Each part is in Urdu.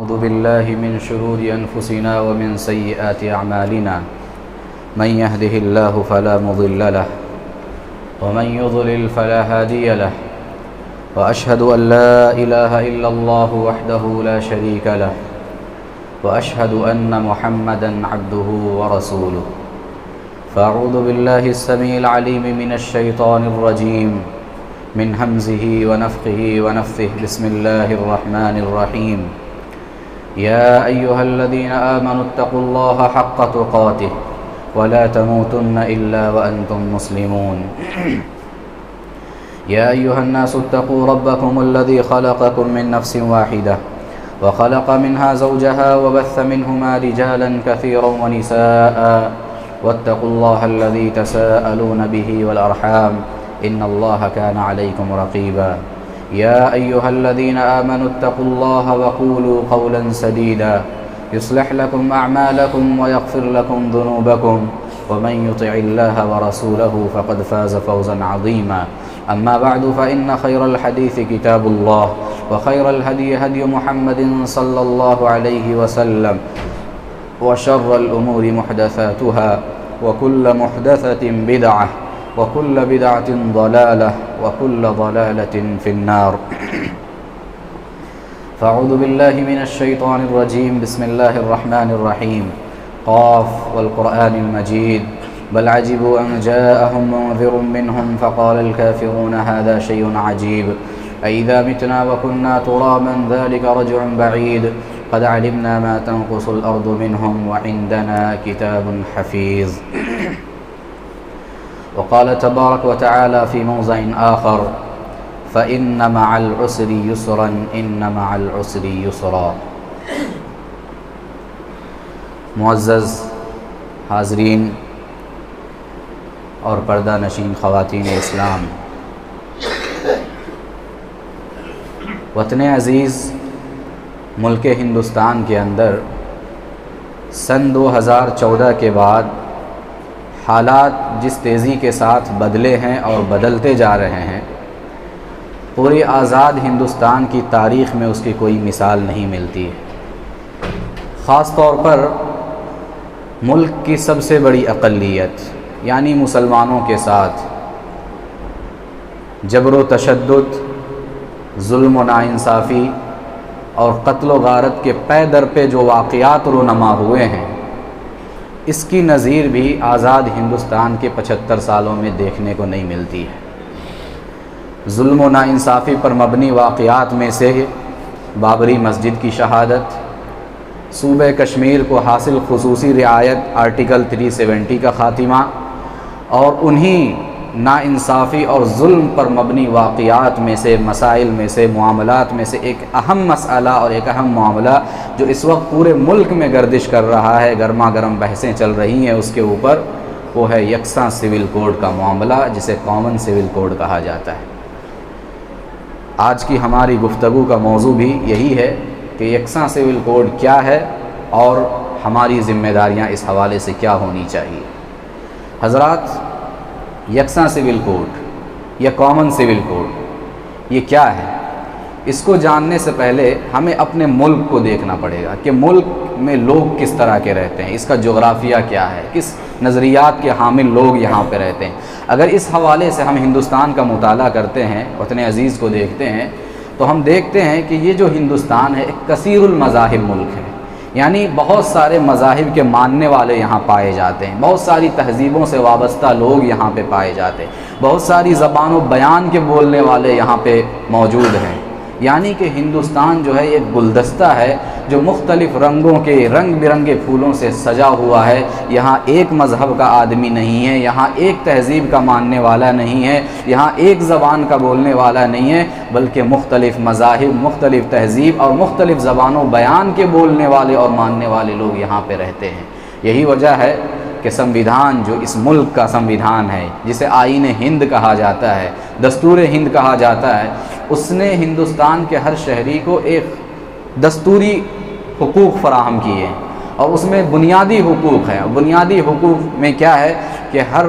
أعوذ بالله من شرور أنفسنا ومن سيئات أعمالنا من يهده الله فلا مضل له ومن يضلل فلا هادي له وأشهد أن لا إله إلا الله وحده لا شريك له وأشهد أن محمدا عبده ورسوله فأعوذ بالله السميع العليم من الشيطان الرجيم من همزه ونفخه ونفثه بسم الله الرحمن الرحيم يا أيها الذين آمنوا اتقوا الله حق تقاته ولا تموتن إلا وأنتم مسلمون يا أيها الناس اتقوا ربكم الذي خلقكم من نفس واحدة وخلق منها زوجها وبث منهما رجالا كثيرا ونساء واتقوا الله الذي تساءلون به والأرحام إن الله كان عليكم رقيبا يا أيها الذين آمنوا اتقوا الله وقولوا قولا سديدا يصلح لكم أعمالكم ويغفر لكم ذنوبكم ومن يطع الله ورسوله فقد فاز فوزا عظيما أما بعد فإن خير الحديث كتاب الله وخير الهدي هدي محمد صلى الله عليه وسلم وشر الأمور محدثاتها وكل محدثة بدعة وكل بدعة ضلالة وكل ضلالة في النار فأعوذ بالله من الشيطان الرجيم بسم الله الرحمن الرحيم قاف والقرآن المجيد بل عجبوا أن جاءهم منذر منهم فقال الكافرون هذا شيء عجيب أئذا متنا وكنا ترابا ذلك رجع بعيد قد علمنا ما تنقص الأرض منهم وعندنا كتاب حفيظ وقال تبارك وتعالى في موضع آخر فإن مع العسر يسرا إن مع العسر يسرا معزز حاضرین اور پردہ نشین خواتین اسلام، وطن عزیز ملک ہندوستان کے اندر سن 2014 کے بعد حالات جس تیزی کے ساتھ بدلے ہیں اور بدلتے جا رہے ہیں، پورے آزاد ہندوستان کی تاریخ میں اس کی کوئی مثال نہیں ملتی ہے۔ خاص طور پر ملک کی سب سے بڑی اقلیت یعنی مسلمانوں کے ساتھ جبر و تشدد، ظلم و ناانصافی اور قتل و غارت کے پے در پہ جو واقعات رونما ہوئے ہیں، اس کی نظیر بھی آزاد ہندوستان کے 75 سالوں میں دیکھنے کو نہیں ملتی ہے۔ ظلم و ناانصافی پر مبنی واقعات میں سے بابری مسجد کی شہادت، صوبہ کشمیر کو حاصل خصوصی رعایت آرٹیکل 370 کا خاتمہ، اور انہی ناانصافی اور ظلم پر مبنی واقعات میں سے، مسائل میں سے، معاملات میں سے ایک اہم مسئلہ اور ایک اہم معاملہ جو اس وقت پورے ملک میں گردش کر رہا ہے، گرما گرم بحثیں چل رہی ہیں اس کے اوپر، وہ ہے یکساں سول کوڈ کا معاملہ، جسے کامن سول کوڈ کہا جاتا ہے۔ آج کی ہماری گفتگو کا موضوع بھی یہی ہے کہ یکساں سول کوڈ کیا ہے اور ہماری ذمہ داریاں اس حوالے سے کیا ہونی چاہیے۔ حضرات، یکساں سول کوڈ یا کامن سول کوڈ یہ کیا ہے؟ اس کو جاننے سے پہلے ہمیں اپنے ملک کو دیکھنا پڑے گا کہ ملک میں لوگ کس طرح کے رہتے ہیں، اس کا جغرافیہ کیا ہے، کس نظریات کے حامل لوگ یہاں پہ رہتے ہیں۔ اگر اس حوالے سے ہم ہندوستان کا مطالعہ کرتے ہیں، وطن عزیز کو دیکھتے ہیں، تو ہم دیکھتے ہیں کہ یہ جو ہندوستان ہے ایک کثیر المذاہب ملک ہے، یعنی بہت سارے مذاہب کے ماننے والے یہاں پائے جاتے ہیں، بہت ساری تہذیبوں سے وابستہ لوگ یہاں پہ پائے جاتے ہیں، بہت ساری زبان و بیان کے بولنے والے یہاں پہ موجود ہیں۔ یعنی کہ ہندوستان جو ہے ایک گلدستہ ہے جو مختلف رنگوں کے رنگ برنگے پھولوں سے سجا ہوا ہے۔ یہاں ایک مذہب کا آدمی نہیں ہے، یہاں ایک تہذیب کا ماننے والا نہیں ہے، یہاں ایک زبان کا بولنے والا نہیں ہے، بلکہ مختلف مذاہب، مختلف تہذیب اور مختلف زبان و بیان کے بولنے والے اور ماننے والے لوگ یہاں پہ رہتے ہیں۔ یہی وجہ ہے کہ سنویدھان جو اس ملک کا سنویدھان ہے، جسے آئین ہند کہا جاتا ہے، دستور ہند کہا جاتا ہے، اس نے ہندوستان کے ہر شہری کو ایک دستوری حقوق فراہم کیے ہیں، اور اس میں بنیادی حقوق ہیں۔ بنیادی حقوق میں کیا ہے کہ ہر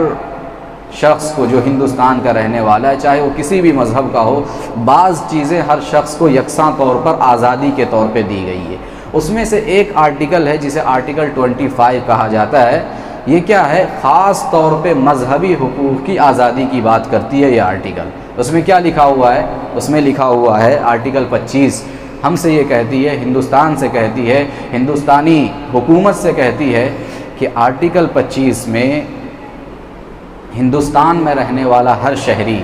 شخص کو جو ہندوستان کا رہنے والا ہے، چاہے وہ کسی بھی مذہب کا ہو، بعض چیزیں ہر شخص کو یکساں طور پر آزادی کے طور پہ دی گئی ہے۔ اس میں سے ایک آرٹیکل ہے جسے آرٹیکل 25 کہا جاتا ہے۔ یہ کیا ہے؟ خاص طور پہ مذہبی حقوق کی آزادی کی بات کرتی ہے یہ آرٹیکل۔ اس میں کیا لکھا ہوا ہے؟ اس میں لکھا ہوا ہے آرٹیکل 25 ہم سے یہ کہتی ہے، ہندوستان سے کہتی ہے، ہندوستانی حکومت سے کہتی ہے کہ آرٹیکل 25 میں ہندوستان میں رہنے والا ہر شہری،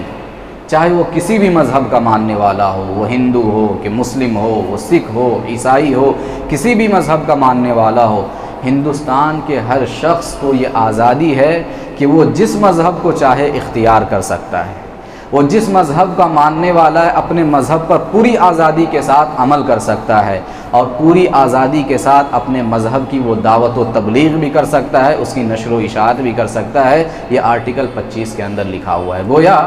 چاہے وہ کسی بھی مذہب کا ماننے والا ہو، وہ ہندو ہو کہ مسلم ہو، وہ سکھ ہو، عیسائی ہو، کسی بھی مذہب کا ماننے والا ہو، ہندوستان کے ہر شخص کو یہ آزادی ہے کہ وہ جس مذہب کو چاہے اختیار کر سکتا ہے۔ وہ جس مذہب کا ماننے والا ہے اپنے مذہب پر پوری آزادی کے ساتھ عمل کر سکتا ہے، اور پوری آزادی کے ساتھ اپنے مذہب کی وہ دعوت و تبلیغ بھی کر سکتا ہے، اس کی نشر و اشاعت بھی کر سکتا ہے۔ یہ آرٹیکل 25 کے اندر لکھا ہوا ہے۔ گویا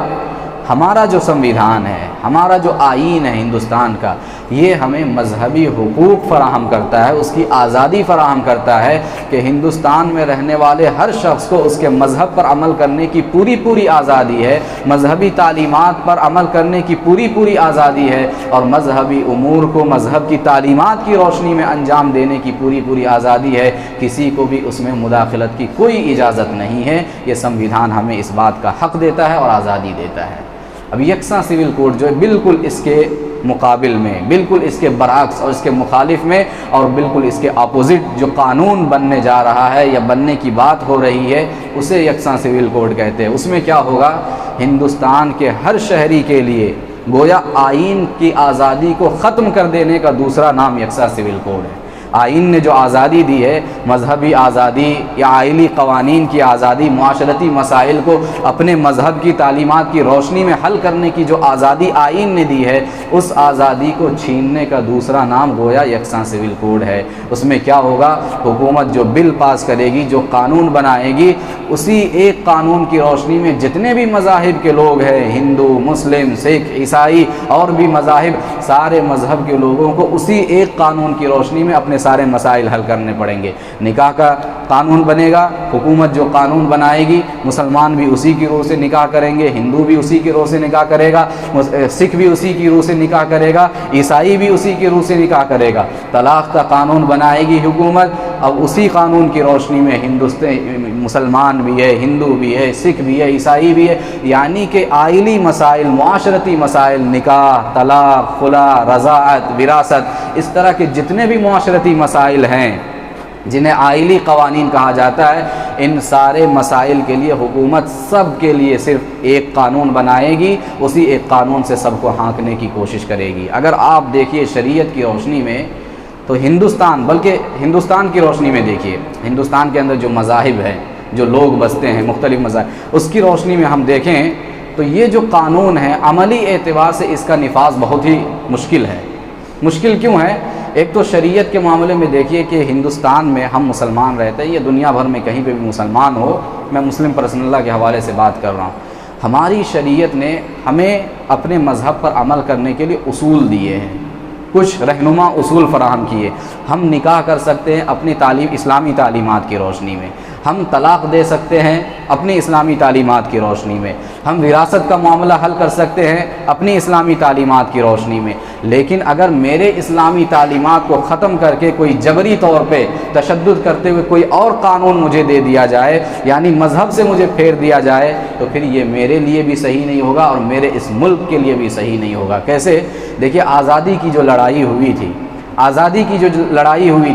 ہمارا جو سنویدھان ہے، ہمارا جو آئین ہے ہندوستان کا، یہ ہمیں مذہبی حقوق فراہم کرتا ہے، اس کی آزادی فراہم کرتا ہے کہ ہندوستان میں رہنے والے ہر شخص کو اس کے مذہب پر عمل کرنے کی پوری آزادی ہے، مذہبی تعلیمات پر عمل کرنے کی پوری آزادی ہے، اور مذہبی امور کو مذہب کی تعلیمات کی روشنی میں انجام دینے کی پوری آزادی ہے۔ کسی کو بھی اس میں مداخلت کی کوئی اجازت نہیں ہے۔ یہ سنویدھان ہمیں اس بات کا حق دیتا ہے اور آزادی دیتا ہے۔ اب یکساں سول کوڈ جو ہے بالکل اس کے مقابل میں، بالکل اس کے برعکس اور اس کے مخالف میں، اور بالکل اس کے اپوزٹ جو قانون بننے جا رہا ہے یا بننے کی بات ہو رہی ہے، اسے یکساں سول کوڈ کہتے ہیں۔ اس میں کیا ہوگا؟ ہندوستان کے ہر شہری کے لیے گویا آئین کی آزادی کو ختم کر دینے کا دوسرا نام یکساں سول کوڈ ہے۔ آئین نے جو آزادی دی ہے، مذہبی آزادی یا آئلی قوانین کی آزادی، معاشرتی مسائل کو اپنے مذہب کی تعلیمات کی روشنی میں حل کرنے کی جو آزادی آئین نے دی ہے، اس آزادی کو چھیننے کا دوسرا نام گویا یکساں سول کوڈ ہے۔ اس میں کیا ہوگا؟ حکومت جو بل پاس کرے گی، جو قانون بنائے گی، اسی ایک قانون کی روشنی میں جتنے بھی مذاہب کے لوگ ہیں، ہندو، مسلم، سکھ، عیسائی اور بھی مذاہب، سارے مذہب کے لوگوں کو اسی ایک قانون کی روشنی میں اپنے سارے مسائل حل کرنے پڑیں گے۔ نکاح کا قانون بنے گا، حکومت جو قانون بنائے گی، مسلمان بھی اسی کی روح سے نکاح کریں گے، ہندو بھی اسی کی روح سے نکاح کرے گا، سکھ بھی اسی کی روح سے نکاح کرے گا، عیسائی بھی اسی کی روح سے نکاح کرے گا۔ طلاق کا قانون بنائے گی حکومت، اب اسی قانون کی روشنی میں مسلمان بھی ہے، ہندو بھی ہے، سکھ بھی ہے، عیسائی بھی ہے، یعنی کہ آئلی مسائل، معاشرتی مسائل، نکاح، طلاق، خلا، رضاعت، وراثت، اس طرح کے جتنے بھی معاشرتی مسائل ہیں جنہیں آئلی قوانین کہا جاتا ہے، ان سارے مسائل کے لیے حکومت سب کے لیے صرف ایک قانون بنائے گی، اسی ایک قانون سے سب کو ہانکنے کی کوشش کرے گی۔ اگر آپ دیکھیے شریعت کی روشنی میں تو ہندوستان کی روشنی میں دیکھیے، ہندوستان کے اندر جو مذاہب ہیں، جو لوگ بستے ہیں، مختلف مذاہب، اس کی روشنی میں ہم دیکھیں تو یہ جو قانون ہے عملی اعتبار سے اس کا نفاذ بہت ہی مشکل ہے۔ مشکل کیوں ہے؟ ایک تو شریعت کے معاملے میں دیکھیے کہ ہندوستان میں ہم مسلمان رہتے ہیں، یہ دنیا بھر میں کہیں پہ بھی مسلمان ہو، میں مسلم پرسنل لا کے حوالے سے بات کر رہا ہوں، ہماری شریعت نے ہمیں اپنے مذہب پر عمل کرنے کے لیے اصول دیے ہیں، کچھ رہنما اصول فراہم کیے۔ ہم نکاح کر سکتے ہیں اپنی اسلامی تعلیمات کی روشنی میں، ہم طلاق دے سکتے ہیں اپنی اسلامی تعلیمات کی روشنی میں، ہم وراثت کا معاملہ حل کر سکتے ہیں اپنی اسلامی تعلیمات کی روشنی میں۔ لیکن اگر میرے اسلامی تعلیمات کو ختم کر کے کوئی جبری طور پہ تشدد کرتے ہوئے کوئی اور قانون مجھے دے دیا جائے، یعنی مذہب سے مجھے پھیر دیا جائے، تو پھر یہ میرے لیے بھی صحیح نہیں ہوگا اور میرے اس ملک کے لیے بھی صحیح نہیں ہوگا۔ کیسے؟ دیکھیے آزادی کی جو لڑائی ہوئی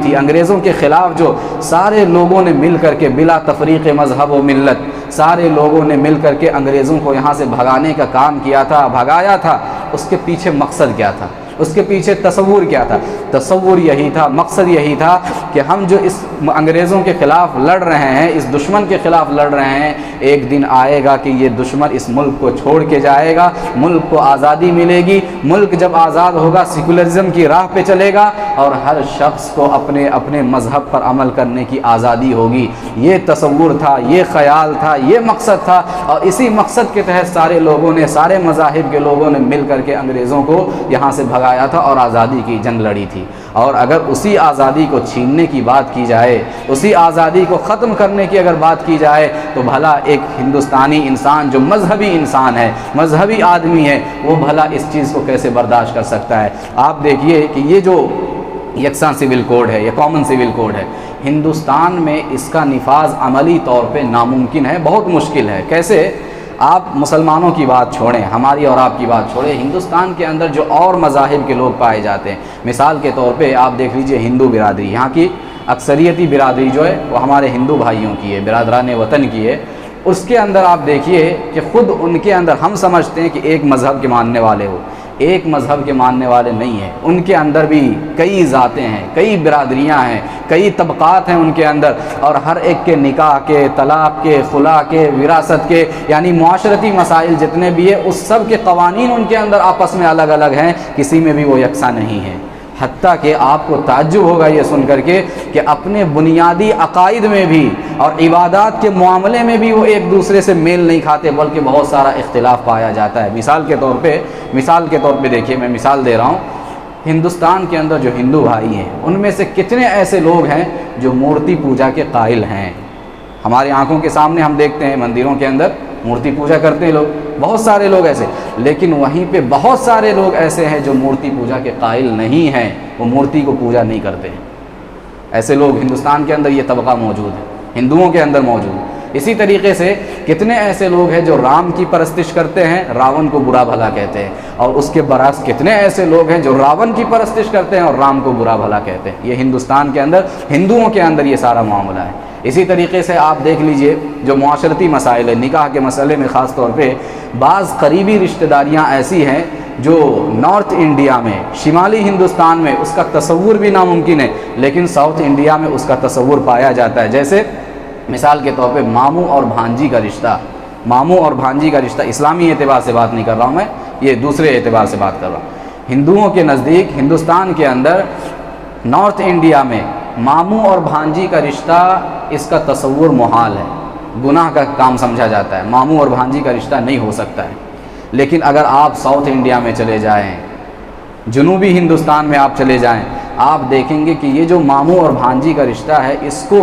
تھی، انگریزوں کے خلاف جو سارے لوگوں نے مل کر کے بلا تفریق مذہب و ملت، سارے لوگوں نے مل کر کے انگریزوں کو یہاں سے بھگانے کا کام کیا تھا، بھگایا تھا، اس کے پیچھے مقصد کیا تھا؟ اس کے پیچھے تصور کیا تھا؟ تصور یہی تھا، مقصد یہی تھا کہ ہم جو اس انگریزوں کے خلاف لڑ رہے ہیں، اس دشمن کے خلاف لڑ رہے ہیں، ایک دن آئے گا کہ یہ دشمن اس ملک کو چھوڑ کے جائے گا، ملک کو آزادی ملے گی، ملک جب آزاد ہوگا سیکولرزم کی راہ پہ چلے گا اور ہر شخص کو اپنے مذہب پر عمل کرنے کی آزادی ہوگی۔ یہ تصور تھا، یہ خیال تھا، یہ مقصد تھا، اور اسی مقصد کے تحت سارے مذاہب کے لوگوں نے مل کر کے انگریزوں کو یہاں سے بھگایا تھا اور آزادی کی جنگ لڑی تھی۔ اور اگر اسی آزادی کو چھیننے کی بات کی جائے، اسی آزادی کو ختم کرنے کی اگر بات کی جائے، تو بھلا ایک ہندوستانی انسان جو مذہبی انسان ہے، مذہبی آدمی ہے، وہ بھلا اس چیز کو کیسے برداشت کر سکتا ہے؟ آپ دیکھیے کہ یہ جو یکساں سول کوڈ ہے یا کامن سول کوڈ ہے، ہندوستان میں اس کا نفاذ عملی طور پہ ناممکن ہے، بہت مشکل ہے۔ کیسے؟ آپ مسلمانوں کی بات چھوڑیں، ہماری اور آپ کی بات چھوڑیں، ہندوستان کے اندر جو اور مذاہب کے لوگ پائے جاتے ہیں، مثال کے طور پہ آپ دیکھ لیجئے ہندو برادری، یہاں کی اکثریتی برادری جو ہے وہ ہمارے ہندو بھائیوں کی ہے، برادران وطن کی ہے۔ اس کے اندر آپ دیکھیے کہ خود ان کے اندر ہم سمجھتے ہیں کہ ایک مذہب کے ماننے والے ہو، ایک مذہب کے ماننے والے نہیں ہیں، ان کے اندر بھی کئی ذاتیں ہیں، کئی برادریاں ہیں، کئی طبقات ہیں ان کے اندر، اور ہر ایک کے نکاح کے، طلاق کے، خلا کے، وراثت کے، یعنی معاشرتی مسائل جتنے بھی ہیں اس سب کے قوانین ان کے اندر آپس میں الگ الگ ہیں، کسی میں بھی وہ یکساں نہیں ہیں۔ حتیٰ کہ آپ کو تعجب ہوگا یہ سن کر کے کہ اپنے بنیادی عقائد میں بھی اور عبادات کے معاملے میں بھی وہ ایک دوسرے سے میل نہیں کھاتے، بلکہ بہت سارا اختلاف پایا جاتا ہے۔ مثال کے طور پہ دیکھیے، میں مثال دے رہا ہوں، ہندوستان کے اندر جو ہندو بھائی ہیں ان میں سے کتنے ایسے لوگ ہیں جو مورتی پوجا کے قائل ہیں؟ ہماری آنکھوں کے سامنے ہم دیکھتے ہیں مندروں کے اندر مورتی پوجا کرتے ہیں لوگ، بہت سارے لوگ ایسے، لیکن وہیں پہ بہت سارے لوگ ایسے ہیں جو مورتی پوجا کے قائل نہیں ہیں، وہ مورتی کو پوجا نہیں کرتے ہیں۔ ایسے لوگ ہندوستان کے اندر یہ طبقہ موجود ہے، ہندوؤں کے اندر موجود ہے۔ اسی طریقے سے کتنے ایسے لوگ ہیں جو رام کی پرستش کرتے ہیں، راون کو برا بھلا کہتے ہیں، اور اس کے برعکس کتنے ایسے لوگ ہیں جو راون کی پرستش کرتے ہیں اور رام کو برا بھلا کہتے ہیں۔ یہ ہندوستان کے اندر ہندوؤں کے اندر یہ سارا معاملہ ہے۔ اسی طریقے سے آپ دیکھ لیجئے جو معاشرتی مسائل ہیں، نکاح کے مسئلے میں خاص طور پہ بعض قریبی رشتہ داریاں ایسی ہیں جو نارتھ انڈیا میں، شمالی ہندوستان میں اس کا تصور بھی ناممکن ہے، لیکن ساؤتھ انڈیا میں اس کا تصور پایا جاتا ہے۔ جیسے مثال کے طور پہ ماموں اور بھانجی کا رشتہ، ماموں اور بھانجی کا رشتہ، اسلامی اعتبار سے بات نہیں کر رہا ہوں میں، یہ دوسرے اعتبار سے بات کر رہا ہوں۔ ہندوؤں کے نزدیک ہندوستان کے اندر نارتھ انڈیا میں ماموں اور بھانجی کا رشتہ، اس کا تصور محال ہے، گناہ کا کام سمجھا جاتا ہے، ماموں اور بھانجی کا رشتہ نہیں ہو سکتا ہے۔ لیکن اگر آپ ساؤتھ انڈیا میں چلے جائیں، جنوبی ہندوستان میں آپ چلے جائیں، آپ دیکھیں گے کہ یہ جو ماموں اور بھانجی کا رشتہ ہے اس کو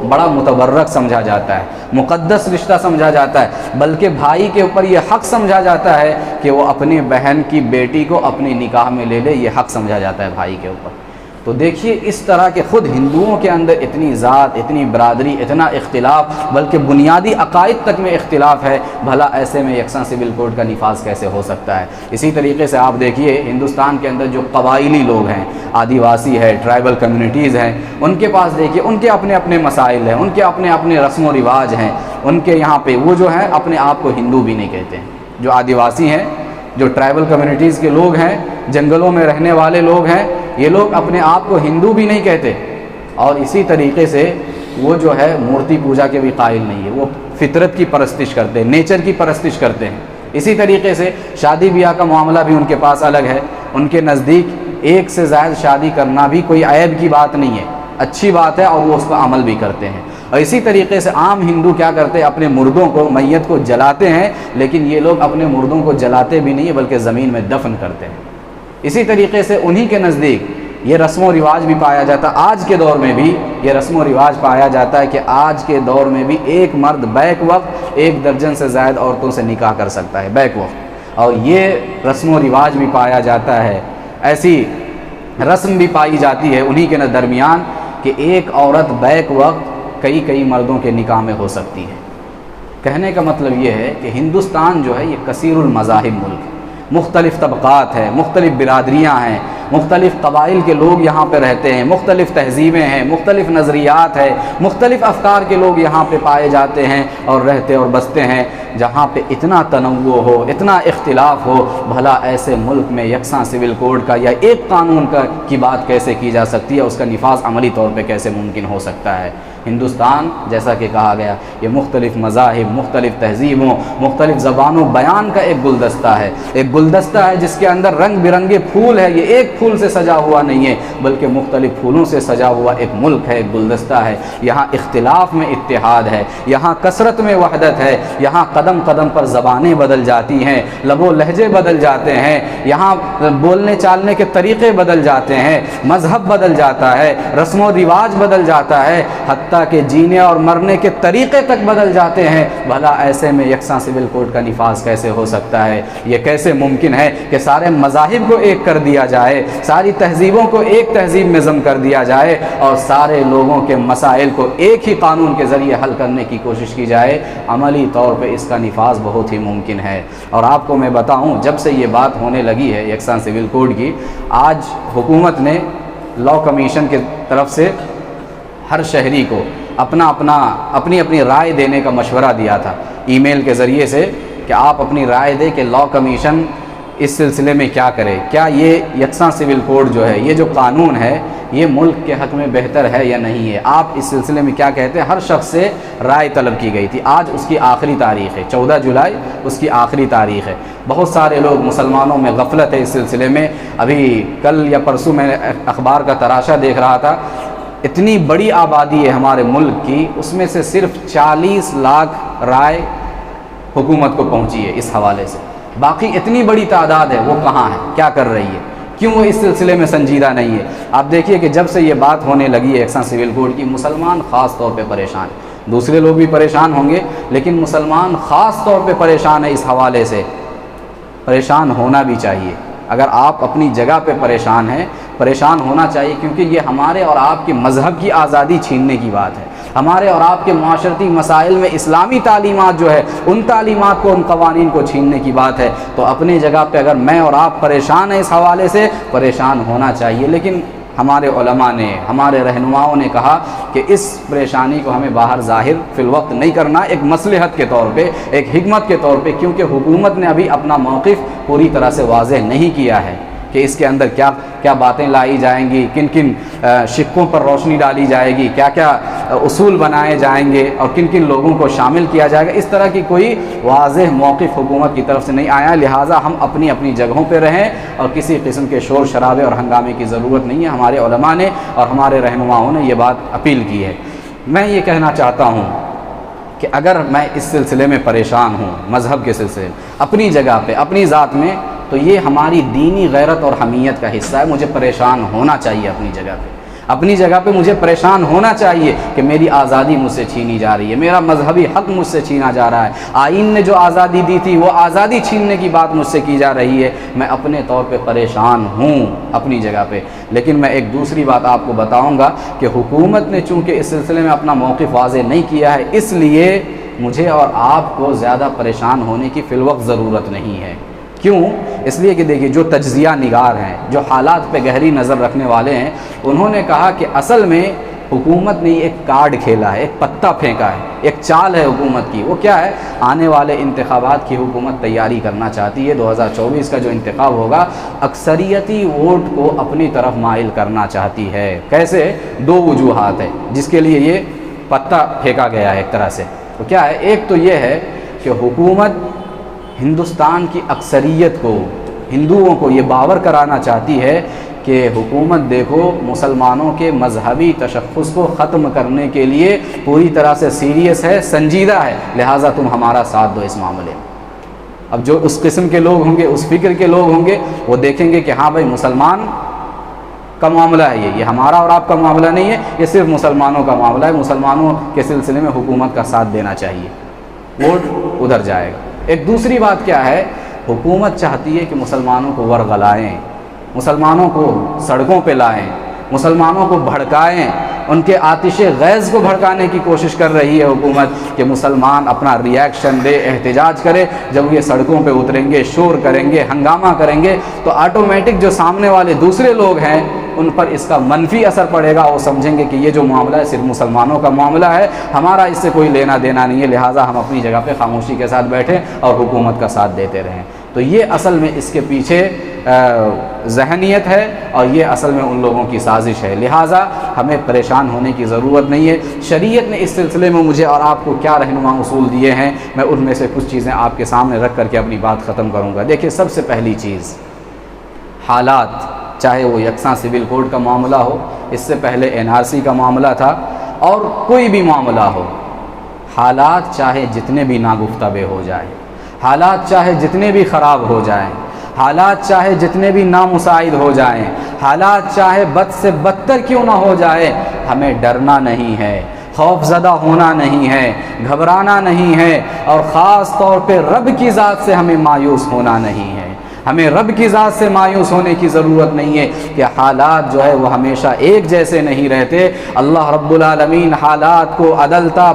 بڑا متبرک سمجھا جاتا ہے، مقدس رشتہ سمجھا جاتا ہے، بلکہ بھائی کے اوپر یہ حق سمجھا جاتا ہے کہ وہ اپنی بہن کی بیٹی کو اپنی نکاح میں لے لے، یہ حق سمجھا جاتا ہے بھائی کے اوپر۔ تو دیکھیے اس طرح کے خود ہندوؤں کے اندر اتنی ذات، اتنی برادری، اتنا اختلاف، بلکہ بنیادی عقائد تک میں اختلاف ہے، بھلا ایسے میں یکساں سول کوڈ کا نفاذ کیسے ہو سکتا ہے؟ اسی طریقے سے آپ دیکھیے ہندوستان کے اندر جو قبائلی لوگ ہیں، آدیواسی ہے، ٹرائبل کمیونٹیز ہیں، ان کے پاس دیکھیے ان کے اپنے اپنے مسائل ہیں، ان کے اپنے اپنے رسم و رواج ہیں، ان کے یہاں پہ وہ جو ہیں اپنے آپ کو ہندو بھی نہیں کہتے ہیں۔ جو آدیواسی ہیں، جو ٹرائبل کمیونٹیز کے لوگ ہیں، جنگلوں میں رہنے والے لوگ ہیں، یہ لوگ اپنے آپ کو ہندو بھی نہیں کہتے، اور اسی طریقے سے وہ جو ہے مورتی پوجا کے بھی قائل نہیں ہے، وہ فطرت کی پرستش کرتے ہیں، نیچر کی پرستش کرتے ہیں۔ اسی طریقے سے شادی بیاہ کا معاملہ بھی ان کے پاس الگ ہے، ان کے نزدیک ایک سے زائد شادی کرنا بھی کوئی عیب کی بات نہیں ہے، اچھی بات ہے، اور وہ اس کو عمل بھی کرتے ہیں۔ اور اسی طریقے سے عام ہندو کیا کرتے ہیں، اپنے مردوں کو، میت کو جلاتے ہیں، لیکن یہ لوگ اپنے مردوں کو جلاتے بھی نہیں ہیں بلکہ زمین میں دفن کرتے ہیں۔ اسی طریقے سے انہی کے نزدیک یہ رسم و رواج بھی پایا جاتا ہے، آج کے دور میں بھی یہ رسم و رواج پایا جاتا ہے کہ آج کے دور میں بھی ایک مرد بیک وقت 1 درجن سے زائد عورتوں سے نکاح کر سکتا ہے بیک وقت، اور یہ رسم و رواج بھی پایا جاتا ہے، ایسی رسم بھی پائی جاتی ہے انہی کے درمیان کہ ایک عورت بیک وقت کئی مردوں کے نکاح میں ہو سکتی ہے۔ کہنے کا مطلب یہ ہے کہ ہندوستان جو ہے یہ کثیر المذاہب ملک ہے، مختلف طبقات ہیں، مختلف برادریاں ہیں، مختلف قبائل کے لوگ یہاں پہ رہتے ہیں، مختلف تہذیبیں ہیں، مختلف نظریات ہیں، مختلف افکار کے لوگ یہاں پہ پائے جاتے ہیں اور رہتے اور بستے ہیں۔ جہاں پہ اتنا تنوع ہو، اتنا اختلاف ہو، بھلا ایسے ملک میں یکساں سول کوڈ کا یا ایک قانون کی بات کیسے کی جا سکتی ہے، اس کا نفاذ عملی طور پہ کیسے ممکن ہو سکتا ہے؟ ہندوستان جیسا کہ کہا گیا یہ مختلف مذاہب، مختلف تہذیبوں، مختلف زبانوں بیان کا ایک گلدستہ ہے، ایک گلدستہ ہے جس کے اندر رنگ برنگے پھول ہے، یہ ایک پھول سے سجا ہوا نہیں ہے بلکہ مختلف پھولوں سے سجا ہوا ایک ملک ہے، ایک گلدستہ ہے۔ یہاں اختلاف میں اتحاد ہے، یہاں کثرت میں وحدت ہے، یہاں قدم قدم پر زبانیں بدل جاتی ہیں، لب و لہجے بدل جاتے ہیں، یہاں بولنے چالنے کے طریقے بدل جاتے ہیں، مذہب بدل جاتا ہے، رسم و رواج بدل جاتا ہے، حتیٰ معاہدہ کے جینے اور مرنے کے طریقے تک بدل جاتے ہیں، بھلا ایسے میں یکساں سول کوڈ کا نفاذ کیسے ہو سکتا ہے؟ یہ کیسے ممکن ہے کہ سارے مذاہب کو ایک کر دیا جائے، ساری تہذیبوں کو ایک تہذیب میں ضم کر دیا جائے اور سارے لوگوں کے مسائل کو ایک ہی قانون کے ذریعے حل کرنے کی کوشش کی جائے؟ عملی طور پہ اس کا نفاذ بہت ہی ممکن ہے۔ اور آپ کو میں بتاؤں، جب سے یہ بات ہونے لگی ہے یکساں سول کوڈ کی، آج حکومت نے لاء کمیشن کی طرف سے ہر شہری کو اپنی رائے دینے کا مشورہ دیا تھا ای میل کے ذریعے سے کہ آپ اپنی رائے دیں کہ لاء کمیشن اس سلسلے میں کیا کرے، کیا یہ یکساں سول کوڈ جو ہے، یہ جو قانون ہے، یہ ملک کے حق میں بہتر ہے یا نہیں ہے، آپ اس سلسلے میں کیا کہتے ہیں؟ ہر شخص سے رائے طلب کی گئی تھی۔ آج اس کی آخری تاریخ ہے، 14 جولائی اس کی آخری تاریخ ہے۔ بہت سارے لوگ، مسلمانوں میں غفلت ہے اس سلسلے میں۔ ابھی کل یا پرسوں میں اخبار کا تراشا دیکھ رہا تھا، اتنی بڑی آبادی ہے ہمارے ملک کی، اس میں سے صرف 40 لاکھ رائے حکومت کو پہنچی ہے اس حوالے سے، باقی اتنی بڑی تعداد ہے وہ کہاں ہے، کیا کر رہی ہے، کیوں وہ اس سلسلے میں سنجیدہ نہیں ہے؟ آپ دیکھیے کہ جب سے یہ بات ہونے لگی ہے یکساں سول کوڈ کی، مسلمان خاص طور پہ پریشان ہیں، دوسرے لوگ بھی پریشان ہوں گے لیکن مسلمان خاص طور پہ پریشان ہے اس حوالے سے۔ پریشان ہونا بھی چاہیے، اگر آپ اپنی جگہ پہ پریشان ہیں، پریشان ہونا چاہیے، کیونکہ یہ ہمارے اور آپ کے مذہب کی آزادی چھیننے کی بات ہے، ہمارے اور آپ کے معاشرتی مسائل میں اسلامی تعلیمات جو ہے ان تعلیمات کو، ان قوانین کو چھیننے کی بات ہے۔ تو اپنی جگہ پہ اگر میں اور آپ پریشان ہیں اس حوالے سے، پریشان ہونا چاہیے، لیکن ہمارے علماء نے، ہمارے رہنماؤں نے کہا کہ اس پریشانی کو ہمیں باہر ظاہر فی الوقت نہیں کرنا، ایک مصلحت کے طور پہ، ایک حکمت کے طور پہ، کیونکہ حکومت نے ابھی اپنا موقف پوری طرح سے واضح نہیں کیا ہے کہ اس کے اندر کیا کیا باتیں لائی جائیں گی، کن کن شقوں پر روشنی ڈالی جائے گی، کیا کیا اصول بنائے جائیں گے اور کن کن لوگوں کو شامل کیا جائے گا۔ اس طرح کی کوئی واضح موقف حکومت کی طرف سے نہیں آیا، لہٰذا ہم اپنی اپنی جگہوں پہ رہیں اور کسی قسم کے شور شرابے اور ہنگامے کی ضرورت نہیں ہے۔ ہمارے علماء نے اور ہمارے رہنماؤں نے یہ بات اپیل کی ہے۔ میں یہ کہنا چاہتا ہوں کہ اگر میں اس سلسلے میں پریشان ہوں، مذہب کے سلسلے میں، اپنی جگہ پہ، اپنی ذات میں، تو یہ ہماری دینی غیرت اور حمیت کا حصہ ہے، مجھے پریشان ہونا چاہیے اپنی جگہ پہ، اپنی جگہ پہ مجھے پریشان ہونا چاہیے کہ میری آزادی مجھ سے چھینی جا رہی ہے، میرا مذہبی حق مجھ سے چھینا جا رہا ہے، آئین نے جو آزادی دی تھی وہ آزادی چھیننے کی بات مجھ سے کی جا رہی ہے، میں اپنے طور پہ پریشان ہوں اپنی جگہ پہ۔ لیکن میں ایک دوسری بات آپ کو بتاؤں گا کہ حکومت نے چونکہ اس سلسلے میں اپنا موقف واضح نہیں کیا ہے، اس لیے مجھے اور آپ کو زیادہ پریشان ہونے کی فی الوقت ضرورت نہیں ہے۔ کیوں؟ اس لیے کہ دیکھیے، جو تجزیہ نگار ہیں، جو حالات پہ گہری نظر رکھنے والے ہیں، انہوں نے کہا کہ اصل میں حکومت نے ایک کارڈ کھیلا ہے، ایک پتا پھینکا ہے، ایک چال ہے حکومت کی۔ وہ کیا ہے؟ آنے والے انتخابات کی حکومت تیاری کرنا چاہتی ہے، 2024 کا جو انتخاب ہوگا، اکثریتی ووٹ کو اپنی طرف مائل کرنا چاہتی ہے۔ کیسے؟ دو وجوہات ہیں جس کے لیے یہ پتا پھینکا گیا ہے ایک طرح سے۔ تو کیا ہے؟ ایک تو یہ ہے کہ حکومت ہندوستان کی اکثریت کو، ہندوؤں کو یہ باور کرانا چاہتی ہے کہ حکومت دیکھو مسلمانوں کے مذہبی تشخص کو ختم کرنے کے لیے پوری طرح سے سیریس ہے، سنجیدہ ہے، لہٰذا تم ہمارا ساتھ دو اس معاملے میں۔ اب جو اس قسم کے لوگ ہوں گے، اس فکر کے لوگ ہوں گے، وہ دیکھیں گے کہ ہاں بھائی مسلمان کا معاملہ ہے، یہ ہمارا اور آپ کا معاملہ نہیں ہے، یہ صرف مسلمانوں کا معاملہ ہے، مسلمانوں کے سلسلے میں حکومت کا ساتھ دینا چاہیے، ووٹ ادھر جائے گا۔ ایک دوسری بات کیا ہے؟ حکومت چاہتی ہے کہ مسلمانوں کو ورغلائیں، مسلمانوں کو سڑکوں پہ لائیں، مسلمانوں کو بھڑکائیں، ان کے آتش غیظ کو بھڑکانے کی کوشش کر رہی ہے حکومت کہ مسلمان اپنا ریاکشن دے، احتجاج کرے۔ جب یہ سڑکوں پہ اتریں گے، شور کریں گے، ہنگامہ کریں گے، تو آٹومیٹک جو سامنے والے دوسرے لوگ ہیں ان پر اس کا منفی اثر پڑے گا، وہ سمجھیں گے کہ یہ جو معاملہ ہے صرف مسلمانوں کا معاملہ ہے، ہمارا اس سے کوئی لینا دینا نہیں ہے، لہٰذا ہم اپنی جگہ پہ خاموشی کے ساتھ بیٹھیں اور حکومت کا ساتھ دیتے رہیں۔ تو یہ اصل میں اس کے پیچھے ذہنیت ہے اور یہ اصل میں ان لوگوں کی سازش ہے، لہٰذا ہمیں پریشان ہونے کی ضرورت نہیں ہے۔ شریعت نے اس سلسلے میں مجھے اور آپ کو کیا رہنما اصول دیے ہیں، میں ان میں سے کچھ چیزیں آپ کے سامنے رکھ کر کے اپنی بات ختم کروں گا۔ دیکھیے، سب سے پہلی چیز، حالات، چاہے وہ یکساں سول کوڈ کا معاملہ ہو، اس سے پہلے NRC کا معاملہ تھا، اور کوئی بھی معاملہ ہو، حالات چاہے جتنے بھی ناگفتہ ہو جائیں، حالات چاہے جتنے بھی خراب ہو جائیں، حالات چاہے جتنے بھی نامساعد ہو جائیں، حالات چاہے بد سے بدتر کیوں نہ ہو جائے، ہمیں ڈرنا نہیں ہے، خوف زدہ ہونا نہیں ہے، گھبرانا نہیں ہے، اور خاص طور پہ رب کی ذات سے ہمیں مایوس ہونا نہیں ہے۔ ہمیں رب کی ذات سے مایوس ہونے کی ضرورت نہیں ہے کہ حالات جو ہے وہ ہمیشہ ایک جیسے نہیں رہتے۔ اللہ رب العالمین حالات کو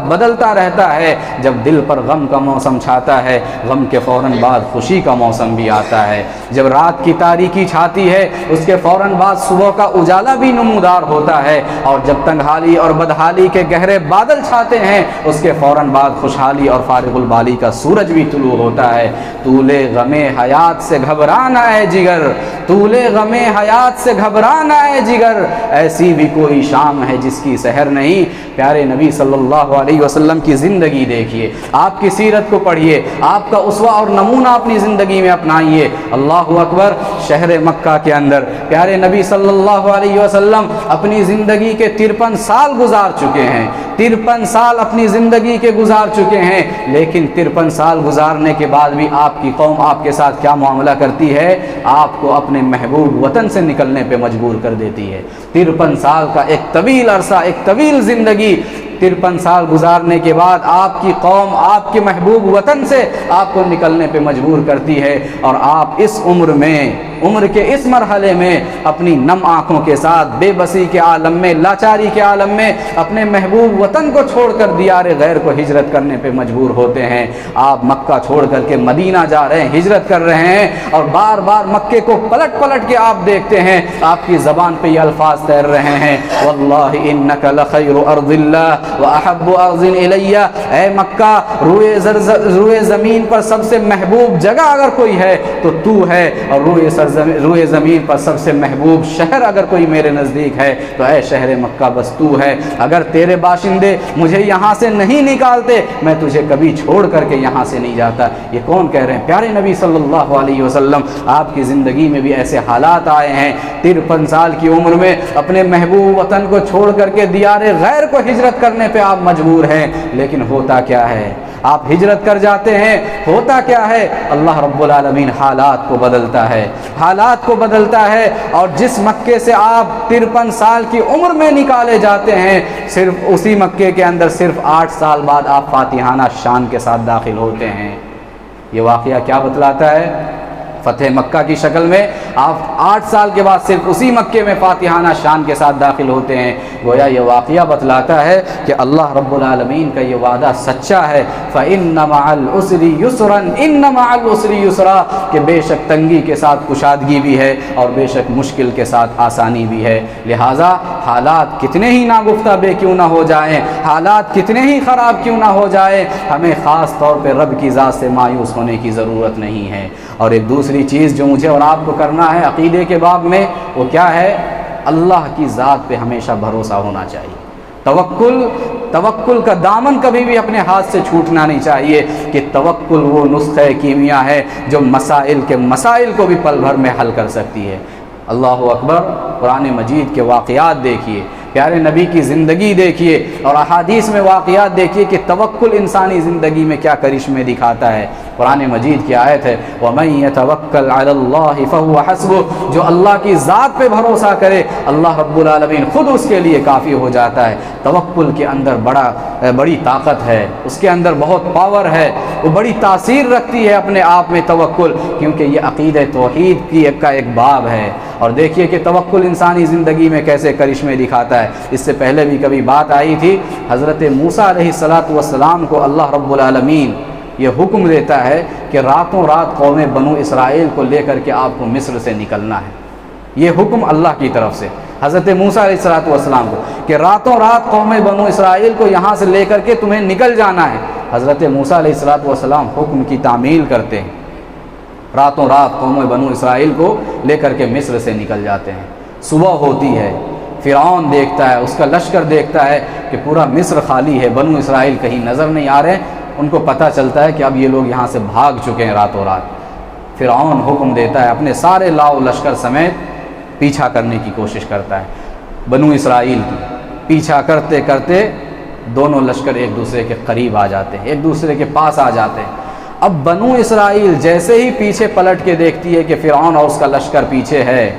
بدلتا رہتا ہے۔ جب دل پر غم کا موسم چھاتا ہے، غم کے فوراً بعد خوشی کا موسم بھی آتا ہے۔ جب رات کی تاریکی چھاتی ہے، اس کے فوراً بعد صبح کا اجالا بھی نمودار ہوتا ہے، اور جب تنگحالی اور بدحالی کے گہرے بادل چھاتے ہیں، اس کے فوراً بعد خوشحالی اور فارغ البالی کا سورج بھی طلوع ہوتا ہے۔ طول غم حیات سے گھبرانا ہے جگر، طول غم حیات سے گھبرانا ہے جگر، ایسی بھی کوئی شام ہے جس کی سحر نہیں۔ پیارے نبی صلی اللہ علیہ وسلم کی زندگی دیکھیے، آپ کی سیرت کو پڑھیے، آپ کا اسوہ اور نمونہ اپنی زندگی میں اپنائیے۔ اللہ اکبر، شہر مکہ کے اندر پیارے نبی صلی اللہ علیہ وسلم اپنی زندگی کے 53 سال گزار چکے ہیں، 53 سال اپنی زندگی کے گزار چکے ہیں، لیکن 53 سال گزارنے کے بعد بھی آپ کی قوم آپ کے ساتھ کیا معاملہ کرتی ہے؟ آپ کو اپنے محبوب وطن سے نکلنے پہ مجبور کر دیتی ہے۔ 53 سال کا ایک طویل عرصہ، ایک طویل زندگی، 53 سال گزارنے کے بعد آپ کی قوم آپ کے محبوب وطن سے آپ کو نکلنے پہ مجبور کرتی ہے، اور آپ اس عمر کے اس مرحلے میں اپنی نم آنکھوں کے ساتھ بے بسی کے عالم میں، لاچاری کے عالم میں اپنے محبوب وطن کو چھوڑ کر دیار غیر کو ہجرت کرنے پہ مجبور ہوتے ہیں۔ آپ مکہ چھوڑ کر کے مدینہ جا رہے ہیں، ہجرت کر رہے ہیں، اور بار بار مکے کو پلٹ کے آپ دیکھتے ہیں، آپ کی زبان پہ یہ الفاظ تیر رہے ہیں، واللہ انک لخیر ارض اللہ واحب ارض الی، اے مکہ، روئے زمین پر سب سے محبوب جگہ اگر کوئی ہے تو تو ہے، اور روئے زمین پر سب سے محبوب شہر اگر کوئی میرے نزدیک ہے تو اے شہر مکہ بس تو ہے۔ اگر تیرے باشندے مجھے یہاں سے نہیں نکالتے، میں تجھے کبھی چھوڑ کر کے یہاں سے نہیں جاتا۔ یہ کون کہہ رہے ہیں؟ پیارے نبی صلی اللہ علیہ وسلم۔ آپ کی زندگی میں بھی ایسے حالات آئے ہیں، 53 سال کی عمر میں اپنے محبوب وطن کو چھوڑ کر کے دیار غیر کو ہجرت کرنے پہ آپ مجبور ہیں، لیکن ہوتا کیا ہے؟ آپ ہجرت کر جاتے ہیں، ہوتا کیا ہے؟ اللہ رب العالمین حالات کو بدلتا ہے، حالات کو بدلتا ہے، اور جس مکے سے آپ 53 سال کی عمر میں نکالے جاتے ہیں، صرف اسی مکے کے اندر صرف 8 سال بعد آپ فاتحانہ شان کے ساتھ داخل ہوتے ہیں۔ یہ واقعہ کیا بتلاتا ہے؟ فتح مکہ کی شکل میں آپ 8 سال کے بعد صرف اسی مکے میں فاتحانہ شان کے ساتھ داخل ہوتے ہیں۔ گویا یہ واقعہ بتلاتا ہے کہ اللہ رب العالمین کا یہ وعدہ سچا ہے، فَإِنَّ مَعَ الْعُسْرِ يُسْرًا إِنَّ مَعَ الْعُسْرِ يُسْرًا، کہ بے شک تنگی کے ساتھ کشادگی بھی ہے، اور بے شک مشکل کے ساتھ آسانی بھی ہے۔ لہٰذا حالات کتنے ہی ناگفتہ بے کیوں نہ ہو جائیں، حالات کتنے ہی خراب کیوں نہ ہو جائیں، ہمیں خاص طور پہ رب کی ذات سے مایوس ہونے کی ضرورت نہیں ہے۔ اور ایک دوسری چیز جو مجھے اور آپ کو کرنا ہے عقیدے کے باب میں، وہ کیا ہے؟ اللہ کی ذات پہ ہمیشہ بھروسہ ہونا چاہیے۔ توکل کا دامن کبھی بھی اپنے ہاتھ سے چھوٹنا نہیں چاہیے، کہ توکل وہ نسخہ کیمیا ہے جو مسائل کو بھی پل بھر میں حل کر سکتی ہے۔ اللہ اکبر، قرآن مجید کے واقعات دیکھیے، پیارے نبی کی زندگی دیکھیے، اور احادیث میں واقعات دیکھیے کہ توکل انسانی زندگی میں کیا کرشمے دکھاتا ہے۔ قرآن مجید کی آیت ہے، وَمَن يَتَوَكَّلْ عَلَى اللَّهِ فَهُوَ حَسْبُهُ، جو اللہ کی ذات پہ بھروسہ کرے اللہ رب العالمین خود اس کے لیے کافی ہو جاتا ہے۔ توکل کے اندر بڑی طاقت ہے، اس کے اندر بہت پاور ہے، وہ بڑی تاثیر رکھتی ہے اپنے آپ میں توکل، کیونکہ یہ عقیدہ توحید کا ایک باب ہے۔ اور دیکھیے کہ توکل انسانی زندگی میں کیسے کرشمے دکھاتا ہے۔ اس سے پہلے بھی کبھی بات آئی تھی، حضرت موسیٰ علیہ السلام کو اللہ رب العالمین یہ حکم دیتا ہے کہ راتوں رات قوم بنو اسرائیل کو لے کر کے آپ کو مصر سے نکلنا ہے۔ یہ حکم اللہ کی طرف سے حضرت موسیٰ علیہ السلام کو، کہ راتوں رات قوم بنو اسرائیل کو یہاں سے لے کر کے تمہیں نکل جانا ہے۔ حضرت موسیٰ علیہ السلام حکم کی تعمیل کرتے ہیں، راتوں رات قوم بنو اسرائیل کو لے کر کے مصر سے نکل جاتے ہیں۔ صبح ہوتی ہے، فرعون دیکھتا ہے، اس کا لشکر دیکھتا ہے کہ پورا مصر خالی ہے، بنو اسرائیل کہیں نظر نہیں آ رہے۔ ان کو پتہ چلتا ہے کہ اب یہ لوگ یہاں سے بھاگ چکے ہیں راتوں رات۔ فرعون حکم دیتا ہے، اپنے سارے لاؤ لشکر سمیت پیچھا کرنے کی کوشش کرتا ہے بنو اسرائیل کی۔ پیچھا کرتے کرتے دونوں لشکر ایک دوسرے کے قریب آ جاتے ہیں، ایک دوسرے کے پاس آ جاتے ہیں۔ اب بنو اسرائیل جیسے ہی پیچھے پلٹ کے دیکھتی ہے کہ فرعون اور اس کا لشکر پیچھے ہے،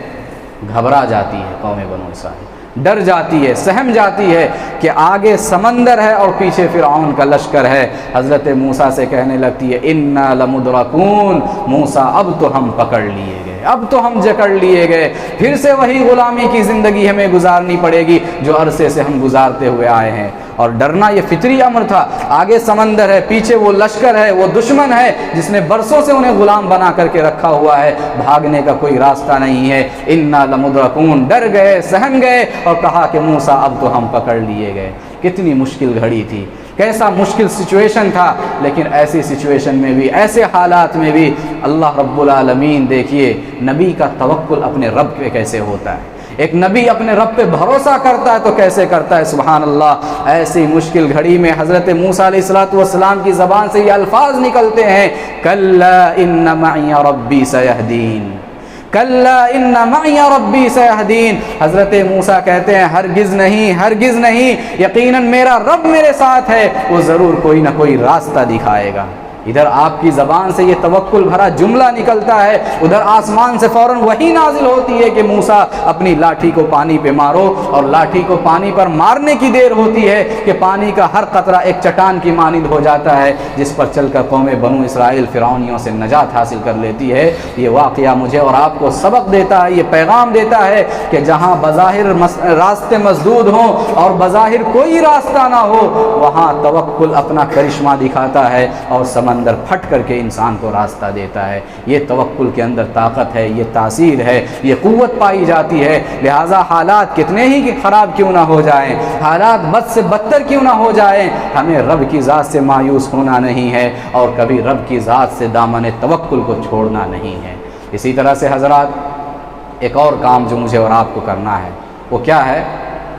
گھبرا جاتی ہے قوم بنو اسرائیل، ڈر جاتی ہے، سہم جاتی ہے کہ آگے سمندر ہے اور پیچھے فرعون کا لشکر ہے۔ حضرت موسیٰ سے کہنے لگتی ہے انا لمدرکون، موسیٰ اب تو ہم پکڑ لیے گئے، اب تو ہم جکڑ لیے گئے، پھر سے وہی غلامی کی زندگی ہمیں گزارنی پڑے گی جو عرصے سے ہم گزارتے ہوئے آئے ہیں۔ اور ڈرنا یہ فطری امر تھا، آگے سمندر ہے، پیچھے وہ لشکر ہے، وہ دشمن ہے جس نے برسوں سے انہیں غلام بنا کر کے رکھا ہوا ہے، بھاگنے کا کوئی راستہ نہیں ہے۔ انا لمدرکون، ڈر گئے، سہم گئے اور کہا کہ موسیٰ اب تو ہم پکڑ لیے گئے۔ کتنی مشکل گھڑی تھی، کیسا مشکل سچویشن تھا، لیکن ایسی سچویشن میں بھی، ایسے حالات میں بھی اللہ رب العالمین دیکھیے نبی کا توکل اپنے رب پہ کیسے ہوتا ہے، ایک نبی اپنے رب پہ بھروسہ کرتا ہے تو کیسے کرتا ہے، سبحان اللہ۔ ایسی مشکل گھڑی میں حضرت موسیٰ علیہ السلام کی زبان سے یہ الفاظ نکلتے ہیں کلا ان معی ربی سیہدین، کلا ان معی ربی سیہدین۔ حضرت موسیٰ کہتے ہیں ہرگز نہیں، ہرگز نہیں، یقیناً میرا رب میرے ساتھ ہے، وہ ضرور کوئی نہ کوئی راستہ دکھائے گا۔ ادھر آپ کی زبان سے یہ توکل بھرا جملہ نکلتا ہے، ادھر آسمان سے فوراً وحی نازل ہوتی ہے کہ موسیٰ اپنی لاٹھی کو پانی پہ مارو، اور لاٹھی کو پانی پر مارنے کی دیر ہوتی ہے کہ پانی کا ہر قطرہ ایک چٹان کی مانند ہو جاتا ہے جس پر چل کر قوم بنو اسرائیل فرعونیوں سے نجات حاصل کر لیتی ہے۔ یہ واقعہ مجھے اور آپ کو سبق دیتا ہے، یہ پیغام دیتا ہے کہ جہاں بظاہر راستے مسدود ہوں اور بظاہر کوئی راستہ نہ ہو، وہاں توکل اپنا کرشمہ دکھاتا ہے اور اندر پھٹ کر کے انسان کو راستہ دیتا ہے۔ یہ توکل کے اندر طاقت ہے، یہ تاثیر ہے، یہ قوت پائی جاتی ہے۔ لہٰذا حالات کتنے ہی خراب کیوں نہ ہو جائیں، حالات بد سے بدتر کیوں نہ ہو جائیں، ہمیں رب کی ذات سے مایوس ہونا نہیں ہے اور کبھی رب کی ذات سے دامن توکل کو چھوڑنا نہیں ہے۔ اسی طرح سے حضرات ایک اور کام جو مجھے اور آپ کو کرنا ہے وہ کیا ہے،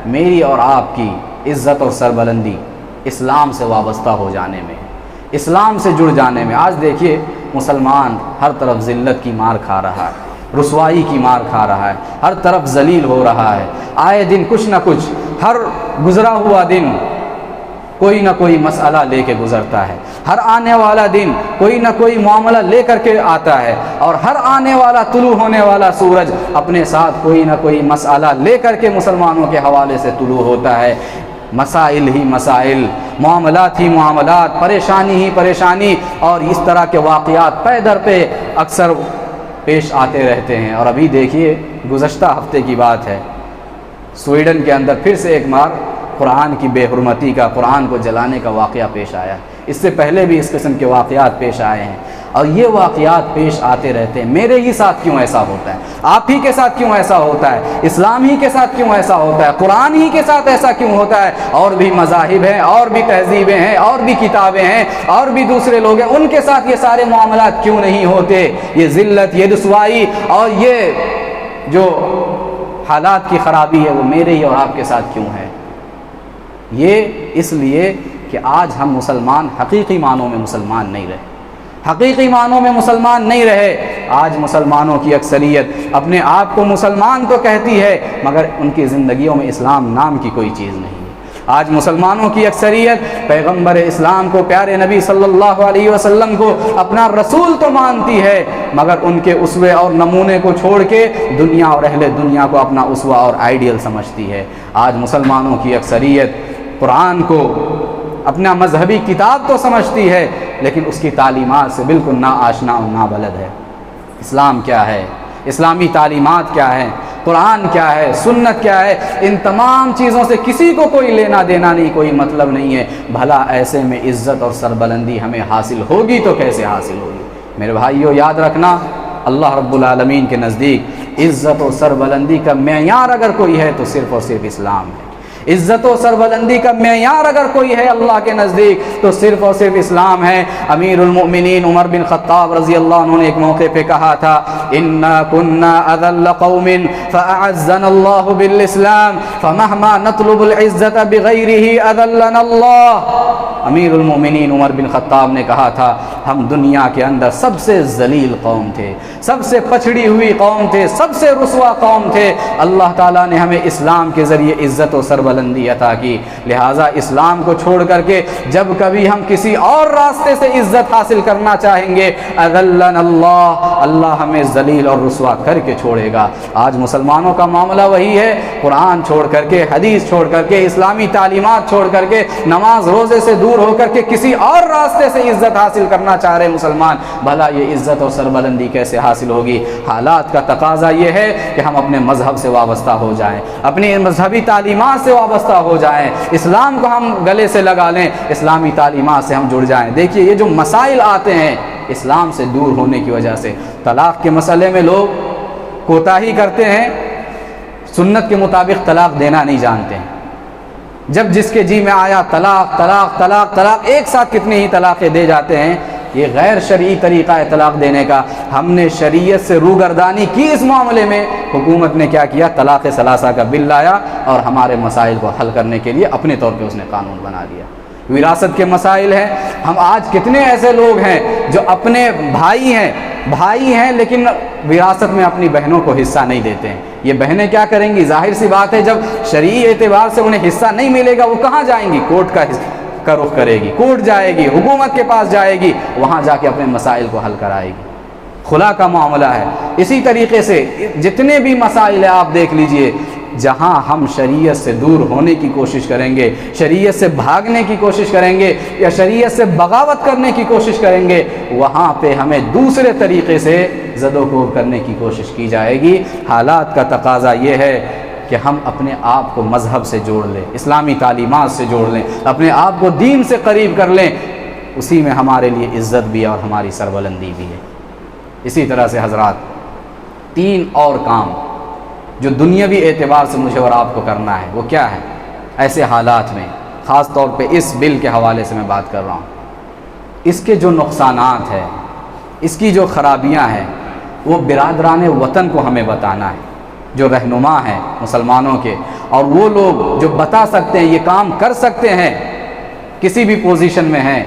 میری اور آپ کی عزت اور سربلندی اسلام سے وابستہ ہو جانے میں، اسلام سے جڑ جانے میں۔ آج دیکھیے مسلمان ہر طرف ذلت کی مار کھا رہا ہے، رسوائی کی مار کھا رہا ہے، ہر طرف ذلیل ہو رہا ہے، آئے دن کچھ نہ کچھ، ہر گزرا ہوا دن کوئی نہ کوئی مسئلہ لے کے گزرتا ہے، ہر آنے والا دن کوئی نہ کوئی معاملہ لے کر کے آتا ہے، اور ہر آنے والا طلوع ہونے والا سورج اپنے ساتھ کوئی نہ کوئی مسئلہ لے کر کے مسلمانوں کے حوالے سے طلوع ہوتا ہے۔ مسائل ہی مسائل، معاملات ہی معاملات، پریشانی ہی پریشانی، اور اس طرح کے واقعات پے در پہ اکثر پیش آتے رہتے ہیں۔ اور ابھی دیکھیے گزشتہ ہفتے کی بات ہے، سویڈن کے اندر پھر سے ایک بار قرآن کی بے حرمتی کا، قرآن کو جلانے کا واقعہ پیش آیا۔ اس سے پہلے بھی اس قسم کے واقعات پیش آئے ہیں، اور یہ واقعات پیش آتے رہتے ہیں۔ میرے ہی ساتھ کیوں ایسا ہوتا ہے، آپ ہی کے ساتھ کیوں ایسا ہوتا ہے، اسلام ہی کے ساتھ کیوں ایسا ہوتا ہے، قرآن ہی کے ساتھ ایسا کیوں ہوتا ہے؟ اور بھی مذاہب ہیں، اور بھی تہذیبیں ہیں، اور بھی کتابیں ہیں، اور بھی دوسرے لوگ ہیں، ان کے ساتھ یہ سارے معاملات کیوں نہیں ہوتے؟ یہ ذلت، یہ رسوائی اور یہ جو حالات کی خرابی ہے وہ میرے ہی اور آپ کے ساتھ کیوں ہے؟ یہ اس لیے کہ آج ہم مسلمان حقیقی معنوں میں مسلمان نہیں رہے، حقیقی معنوں میں مسلمان نہیں رہے۔ آج مسلمانوں کی اکثریت اپنے آپ کو مسلمان تو کہتی ہے مگر ان کی زندگیوں میں اسلام نام کی کوئی چیز نہیں ہے۔ آج مسلمانوں کی اکثریت پیغمبر اسلام کو، پیارے نبی صلی اللہ علیہ وسلم کو اپنا رسول تو مانتی ہے مگر ان کے اسوے اور نمونے کو چھوڑ کے دنیا اور اہل دنیا کو اپنا اسوہ اور آئیڈیل سمجھتی ہے۔ آج مسلمانوں کی اکثریت قرآن کو اپنا مذہبی کتاب تو سمجھتی ہے لیکن اس کی تعلیمات سے بالکل نا آشنا اور نا بلد ہے۔ اسلام کیا ہے، اسلامی تعلیمات کیا ہے، قرآن کیا ہے، سنت کیا ہے، ان تمام چیزوں سے کسی کو کوئی لینا دینا نہیں، کوئی مطلب نہیں ہے۔ بھلا ایسے میں عزت اور سربلندی ہمیں حاصل ہوگی تو کیسے حاصل ہوگی؟ میرے بھائیو یاد رکھنا، اللہ رب العالمین کے نزدیک عزت و سربلندی کا معیار اگر کوئی ہے تو صرف اور صرف اسلام ہے۔ عزت و سربلندی کا معیار اگر کوئی ہے اللہ کے نزدیک تو صرف اور صرف اسلام ہے۔ امیر المؤمنین عمر بن خطاب رضی اللہ عنہ نے ایک موقع پہ کہا تھا انا كنا اذل قوم فاعزنا اللہ بالاسلام فمهما نطلب العزت بغیرہ اذلنا اللہ۔ امیر المؤمنین عمر بن خطاب نے کہا تھا ہم دنیا کے اندر سب سے ذلیل قوم تھے، سب سے پچھڑی ہوئی قوم تھے، سب سے رسوا قوم تھے، اللہ تعالیٰ نے ہمیں اسلام کے ذریعے عزت و سربلندی سربلندی عطا کی۔ لہٰذا اسلام کو چھوڑ کر کے جب کبھی ہم کسی اور راستے سے عزت حاصل کرنا چاہیں گے، اذلنا اللہ، اللہ ہمیں ذلیل اور رسوا کر کے چھوڑے گا۔ آج مسلمانوں کا معاملہ وہی ہے، قرآن چھوڑ کر کے، حدیث چھوڑ کر کے، اسلامی تعلیمات چھوڑ کر کے، نماز روزے سے دور ہو کر کے کسی اور راستے سے عزت حاصل کرنا چاہ رہے مسلمان۔ بھلا یہ عزت اور سربلندی کیسے حاصل ہوگی؟ حالات کا تقاضا یہ ہے کہ ہم اپنے مذہب سے وابستہ ہو جائیں، اپنی مذہبی تعلیمات سے وابستہ ہو جائیں، اسلام کو ہم گلے سے لگا لیں، اسلامی تعلیمات سے ہم جڑ جائیں۔ دیکھیے یہ جو مسائل آتے ہیں اسلام سے دور ہونے کی وجہ سے، طلاق کے مسئلے میں لوگ کوتاہی کرتے ہیں، سنت کے مطابق طلاق دینا نہیں جانتے ہیں۔ جب جس کے جی میں آیا طلاق طلاق طلاق طلاق، ایک ساتھ کتنی ہی طلاقیں دے جاتے ہیں۔ یہ غیر شرعی طریقہ ہے طلاق دینے کا۔ ہم نے شریعت سے روگردانی کی اس معاملے میں، حکومت نے کیا کیا؟ طلاق ثلاثہ کا بل لایا اور ہمارے مسائل کو حل کرنے کے لیے اپنے طور پہ اس نے قانون بنا دیا۔ وراثت کے مسائل ہیں، ہم آج کتنے ایسے لوگ ہیں جو اپنے بھائی ہیں لیکن وراثت میں اپنی بہنوں کو حصہ نہیں دیتے ہیں۔ یہ بہنیں کیا کریں گی؟ ظاہر سی بات ہے جب شرعی اعتبار سے انہیں حصہ نہیں ملے گا وہ کہاں جائیں گی؟ کورٹ کا رخ کرے گی، کورٹ جائے گی، حکومت کے پاس جائے گی، وہاں جا کے اپنے مسائل کو حل کرائے گی۔ خلا کا معاملہ ہے اسی طریقے سے، جتنے بھی مسائل ہیں آپ دیکھ لیجئے، جہاں ہم شریعت سے دور ہونے کی کوشش کریں گے، شریعت سے بھاگنے کی کوشش کریں گے یا شریعت سے بغاوت کرنے کی کوشش کریں گے، وہاں پہ ہمیں دوسرے طریقے سے زد و کوب کرنے کی کوشش کی جائے گی۔ حالات کا تقاضا یہ ہے کہ ہم اپنے آپ کو مذہب سے جوڑ لیں، اسلامی تعلیمات سے جوڑ لیں، اپنے آپ کو دین سے قریب کر لیں، اسی میں ہمارے لیے عزت بھی ہے اور ہماری سربلندی بھی ہے۔ اسی طرح سے حضرات، تین اور کام جو دنیاوی اعتبار سے مجھے اور آپ کو کرنا ہے، وہ کیا ہے؟ ایسے حالات میں خاص طور پہ اس بل کے حوالے سے میں بات کر رہا ہوں، اس کے جو نقصانات ہیں، اس کی جو خرابیاں ہیں، وہ برادران وطن کو ہمیں بتانا ہے، جو رہنما ہیں مسلمانوں کے، اور وہ لوگ جو بتا سکتے ہیں، یہ کام کر سکتے ہیں، کسی بھی پوزیشن میں ہیں،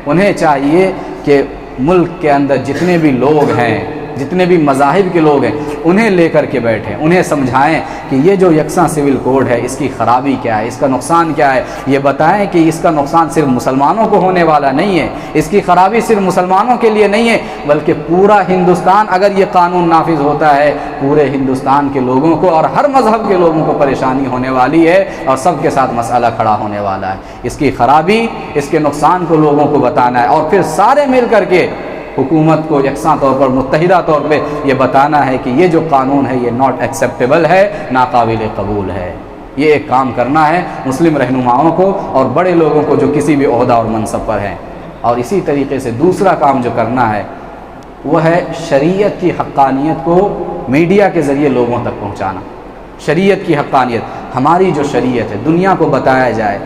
انہیں چاہیے کہ ملک کے اندر جتنے بھی لوگ ہیں، جتنے بھی مذاہب کے لوگ ہیں، انہیں لے کر کے بیٹھیں، انہیں سمجھائیں کہ یہ جو یکساں سول کوڈ ہے اس کی خرابی کیا ہے، اس کا نقصان کیا ہے، یہ بتائیں کہ اس کا نقصان صرف مسلمانوں کو ہونے والا نہیں ہے، اس کی خرابی صرف مسلمانوں کے لیے نہیں ہے، بلکہ پورا ہندوستان اگر یہ قانون نافذ ہوتا ہے، پورے ہندوستان کے لوگوں کو اور ہر مذہب کے لوگوں کو پریشانی ہونے والی ہے اور سب کے ساتھ مسئلہ کھڑا ہونے والا ہے۔ اس کی خرابی، اس کے نقصان کو لوگوں کو بتانا ہے اور پھر سارے مل کر کے حکومت کو یکساں طور پر، متحدہ طور پہ یہ بتانا ہے کہ یہ جو قانون ہے یہ ناٹ ایکسیپٹیبل ہے، ناقابل قبول ہے۔ یہ ایک کام کرنا ہے مسلم رہنماؤں کو اور بڑے لوگوں کو جو کسی بھی عہدہ اور منصب پر ہیں۔ اور اسی طریقے سے دوسرا کام جو کرنا ہے وہ ہے شریعت کی حقانیت کو میڈیا کے ذریعے لوگوں تک پہنچانا۔ شریعت کی حقانیت، ہماری جو شریعت ہے دنیا کو بتایا جائے،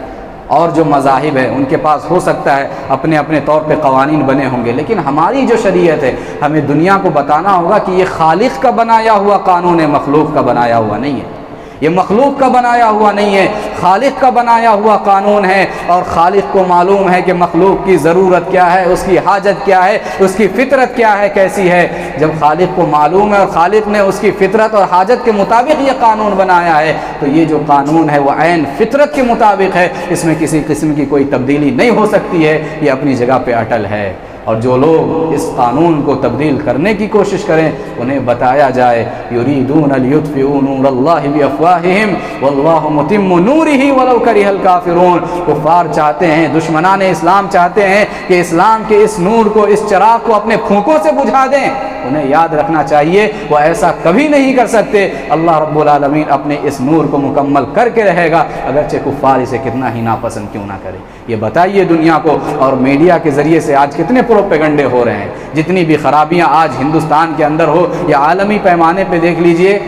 اور جو مذاہب ہیں ان کے پاس ہو سکتا ہے اپنے اپنے طور پہ قوانین بنے ہوں گے، لیکن ہماری جو شریعت ہے ہمیں دنیا کو بتانا ہوگا کہ یہ خالق کا بنایا ہوا قانون ہے، مخلوق کا بنایا ہوا نہیں ہے۔ یہ مخلوق کا بنایا ہوا نہیں ہے، خالق کا بنایا ہوا قانون ہے، اور خالق کو معلوم ہے کہ مخلوق کی ضرورت کیا ہے، اس کی حاجت کیا ہے، اس کی فطرت کیا ہے، کیسی ہے۔ جب خالق کو معلوم ہے اور خالق نے اس کی فطرت اور حاجت کے مطابق یہ قانون بنایا ہے، تو یہ جو قانون ہے وہ عین فطرت کے مطابق ہے، اس میں کسی قسم کی کوئی تبدیلی نہیں ہو سکتی ہے، یہ اپنی جگہ پہ اٹل ہے۔ اور جو لوگ اس قانون کو تبدیل کرنے کی کوشش کریں انہیں بتایا جائے یریدون لیطفئوا نور اللہ بافواہہم واللہ متم نورہ ولو کرہ الکافرون۔ کفار چاہتے ہیں، دشمنان اسلام چاہتے ہیں کہ اسلام کے اس نور کو، اس چراغ کو اپنے پھونکوں سے بجھا دیں۔ انہیں یاد رکھنا چاہیے وہ ایسا کبھی نہیں کر سکتے۔ اللہ رب العالمین اپنے اس نور کو مکمل کر کے رہے گا، اگرچہ کفار اسے کتنا ہی ناپسند کیوں نہ کرے۔ یہ بتائیے دنیا کو۔ اور میڈیا کے ذریعے سے آج کتنے پروپیگنڈے ہو رہے ہیں، جتنی بھی خرابیاں آج ہندوستان کے اندر ہو یا عالمی پیمانے پہ دیکھ لیجئے،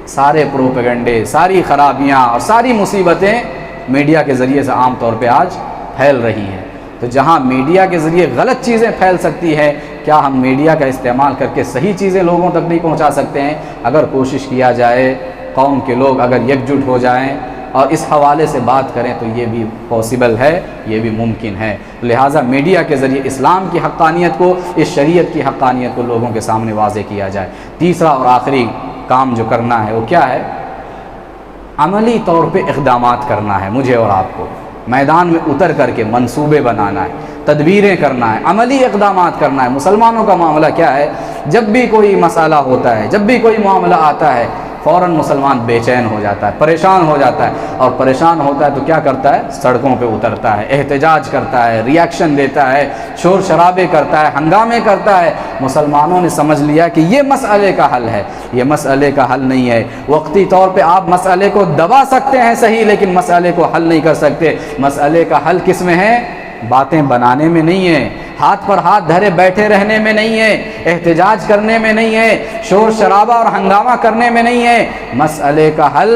سارے پروپیگنڈے، ساری خرابیاں اور ساری مصیبتیں میڈیا کے ذریعے سے عام طور پہ آج پھیل رہی ہیں۔ تو جہاں میڈیا کے ذریعے غلط چیزیں پھیل سکتی ہیں، کیا ہم میڈیا کا استعمال کر کے صحیح چیزیں لوگوں تک نہیں پہنچا سکتے ہیں؟ اگر کوشش کیا جائے، قوم کے لوگ اگر یکجٹ ہو جائیں اور اس حوالے سے بات کریں تو یہ بھی پاسبل ہے، یہ بھی ممکن ہے۔ لہٰذا میڈیا کے ذریعے اسلام کی حقانیت کو، اس شریعت کی حقانیت کو لوگوں کے سامنے واضح کیا جائے۔ تیسرا اور آخری کام جو کرنا ہے وہ کیا ہے؟ عملی طور پہ اقدامات کرنا ہے مجھے اور آپ کو، میدان میں اتر کر کے منصوبے بنانا ہے، تدبیریں کرنا ہے، عملی اقدامات کرنا ہے۔ مسلمانوں کا معاملہ کیا ہے، جب بھی کوئی مسئلہ ہوتا ہے، جب بھی کوئی معاملہ آتا ہے، فوراً مسلمان بے چین ہو جاتا ہے، پریشان ہو جاتا ہے، اور پریشان ہوتا ہے تو کیا کرتا ہے، سڑکوں پہ اترتا ہے، احتجاج کرتا ہے، ریاکشن دیتا ہے، شور شرابے کرتا ہے، ہنگامے کرتا ہے۔ مسلمانوں نے سمجھ لیا کہ یہ مسئلے کا حل ہے، یہ مسئلے کا حل نہیں ہے۔ وقتی طور پہ آپ مسئلے کو دبا سکتے ہیں صحیح، لیکن مسئلے کو حل نہیں کر سکتے۔ مسئلے کا حل کس میں ہے؟ باتیں بنانے میں نہیں ہے، ہاتھ پر ہاتھ دھرے بیٹھے رہنے میں نہیں ہے، احتجاج کرنے میں نہیں ہے، شور شرابہ اور ہنگامہ کرنے میں نہیں ہے۔ مسئلے کا حل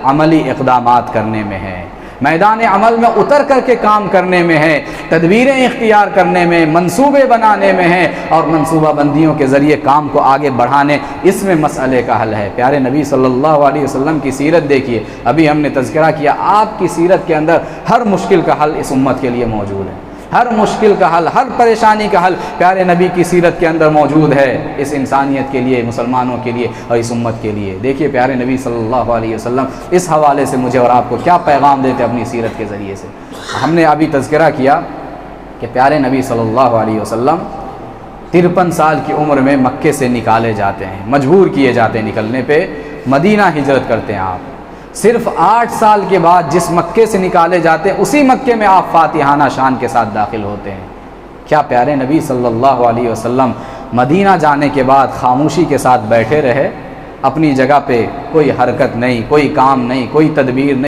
عملی اقدامات کرنے میں ہے، میدان عمل میں اتر کر کے کام کرنے میں ہے، تدبیریں اختیار کرنے میں، منصوبے بنانے میں ہے، اور منصوبہ بندیوں کے ذریعے کام کو آگے بڑھانے، اس میں مسئلے کا حل ہے۔ پیارے نبی صلی اللہ علیہ وسلم کی سیرت دیکھیے، ابھی ہم نے تذکرہ کیا، آپ کی سیرت کے اندر ہر مشکل کا حل اس امت کے لیے موجود ہے، ہر مشکل کا حل، ہر پریشانی کا حل پیارے نبی کی سیرت کے اندر موجود ہے، اس انسانیت کے لیے، مسلمانوں کے لیے اور اس امت کے لیے۔ دیکھیے پیارے نبی صلی اللہ علیہ وسلم اس حوالے سے مجھے اور آپ کو کیا پیغام دیتے اپنی سیرت کے ذریعے سے۔ ہم نے ابھی تذکرہ کیا کہ پیارے نبی صلی اللہ علیہ وسلم 53 سال کی عمر میں مکے سے نکالے جاتے ہیں، مجبور کیے جاتے ہیں نکلنے پہ، مدینہ ہجرت کرتے ہیں آپ۔ صرف 8 سال کے بعد جس مکے سے نکالے جاتے ہیں، اسی مکے میں آپ فاتحانہ شان کے ساتھ داخل ہوتے ہیں۔ کیا پیارے نبی صلی اللہ علیہ وسلم مدینہ جانے کے بعد خاموشی کے ساتھ بیٹھے رہے؟ اپنی جگہ پہ کوئی حرکت نہیں، کوئی کام نہیں، کوئی تدبیر نہیں؟